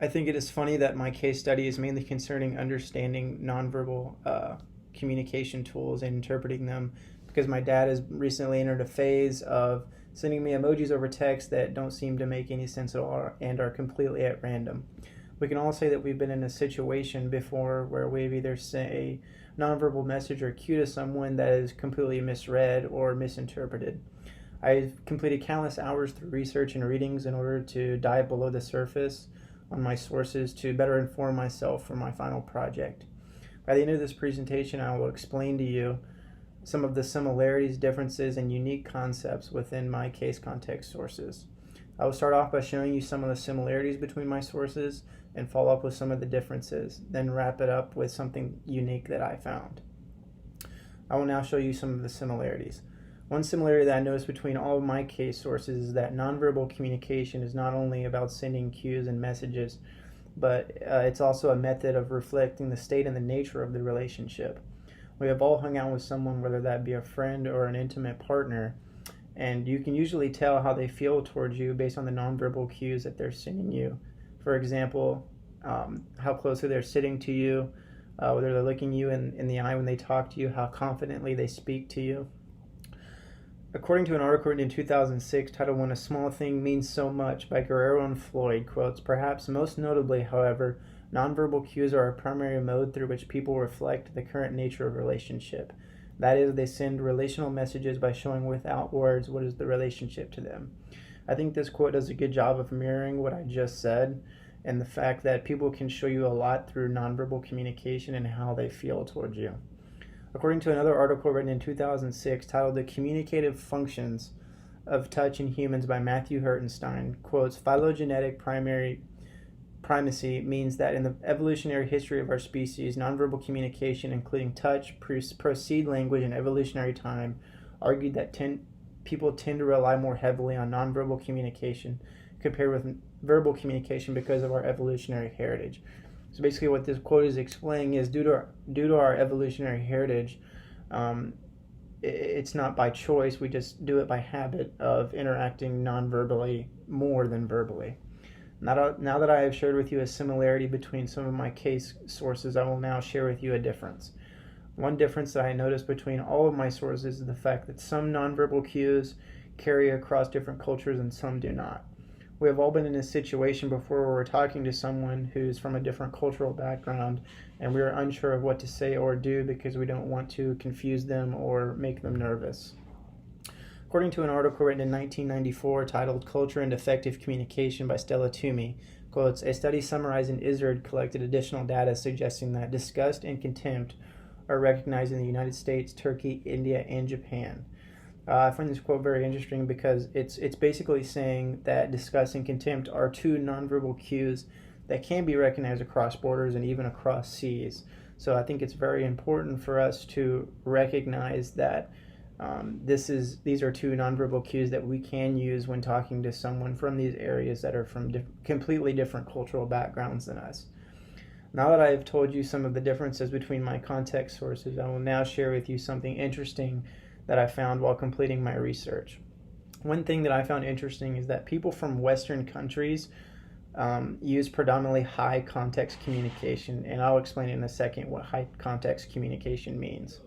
I think it is funny that my case study is mainly concerning understanding nonverbal communication tools and interpreting them because my dad has recently entered a phase of sending me emojis over text that don't seem to make any sense at all and are completely at random. We can all say that we've been in a situation before where we've either sent a nonverbal message or cue to someone that is completely misread or misinterpreted. I've completed countless hours through research and readings in order to dive below the surface on my sources to better inform myself for my final project. By the end of this presentation, I will explain to you some of the similarities, differences, and unique concepts within my case context sources. I will start off by showing you some of the similarities between my sources and follow up with some of the differences, then wrap it up with something unique that I found. I will now show you some of the similarities. One similarity that I noticed between all of my case sources is that nonverbal communication is not only about sending cues and messages, but it's also a method of reflecting the state and the nature of the relationship. We have all hung out with someone, whether that be a friend or an intimate partner, and you can usually tell how they feel towards you based on the nonverbal cues that they're sending you. For example, how closely they're sitting to you, whether they're looking you in the eye when they talk to you, how confidently they speak to you. According to an article written in 2006 titled When a Small Thing Means So Much by Guerrero and Floyd, quotes, perhaps most notably, however, nonverbal cues are a primary mode through which people reflect the current nature of a relationship. That is, they send relational messages by showing without words what is the relationship to them. I think this quote does a good job of mirroring what I just said and the fact that people can show you a lot through nonverbal communication and how they feel towards you. According to another article written in 2006 titled The Communicative Functions of Touch in Humans by Matthew Hertenstein, quotes, phylogenetic primacy means that in the evolutionary history of our species, nonverbal communication, including touch, proceed language, and evolutionary time, argued that people tend to rely more heavily on nonverbal communication compared with verbal communication because of our evolutionary heritage. So basically what this quote is explaining is due to our evolutionary heritage, it's not by choice, we just do it by habit of interacting non-verbally more than verbally. Now that I have shared with you a similarity between some of my case sources, I will now share with you a difference. One difference that I noticed between all of my sources is the fact that some nonverbal cues carry across different cultures and some do not. We have all been in a situation before where we're talking to someone who's from a different cultural background and we're unsure of what to say or do because we don't want to confuse them or make them nervous. According to an article written in 1994 titled Culture and Effective Communication by Stella Toomey, quotes, a study summarizing ISRD collected additional data suggesting that disgust and contempt are recognized in the United States, Turkey, India, and Japan. I find this quote very interesting because it's basically saying that disgust and contempt are two nonverbal cues that can be recognized across borders and even across seas. So I think it's very important for us to recognize that these are two nonverbal cues that we can use when talking to someone from these areas that are from completely different cultural backgrounds than us. Now that I have told you some of the differences between my context sources, I will now share with you something interesting that I found while completing my research. One thing that I found interesting is that people from Western countries use predominantly high context communication, and I'll explain in a second what high context communication means.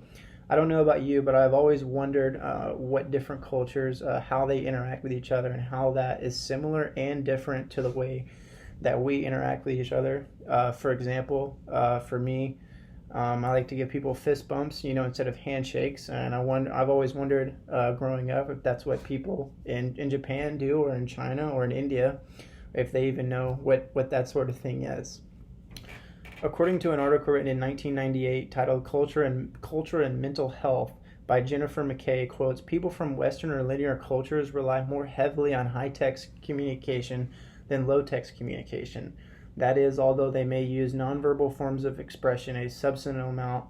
I don't know about you, but I've always wondered what different cultures, how they interact with each other, and how that is similar and different to the way that we interact with each other. For example, for me, I like to give people fist bumps, instead of handshakes, and I've always wondered growing up if that's what people in Japan do, or in China, or in India, if they even know what that sort of thing is. According to an article written in 1998 titled Culture and Mental Health by Jennifer McKay, quotes, people from Western or linear cultures rely more heavily on high-text communication than low-text communication. That is, although they may use nonverbal forms of expression, a substantial amount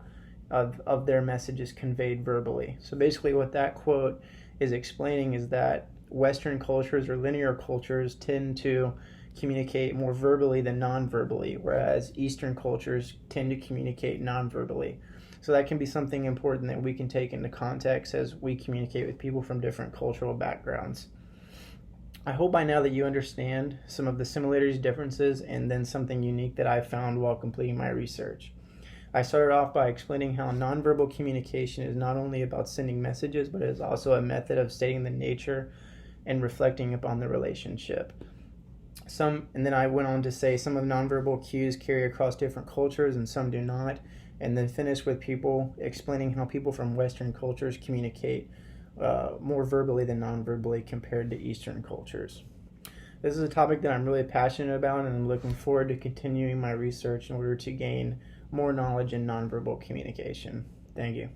of their message is conveyed verbally. So basically what that quote is explaining is that Western cultures or linear cultures tend to communicate more verbally than non-verbally, whereas Eastern cultures tend to communicate non-verbally. So that can be something important that we can take into context as we communicate with people from different cultural backgrounds. I hope by now that you understand some of the similarities, differences, and then something unique that I found while completing my research. I started off by explaining how nonverbal communication is not only about sending messages, but is also a method of stating the nature and reflecting upon the relationship. And then I went on to say some of nonverbal cues carry across different cultures and some do not, and then finished with people explaining how people from Western cultures communicate more verbally than nonverbally compared to Eastern cultures. This is a topic that I'm really passionate about, and I'm looking forward to continuing my research in order to gain more knowledge in nonverbal communication. Thank you.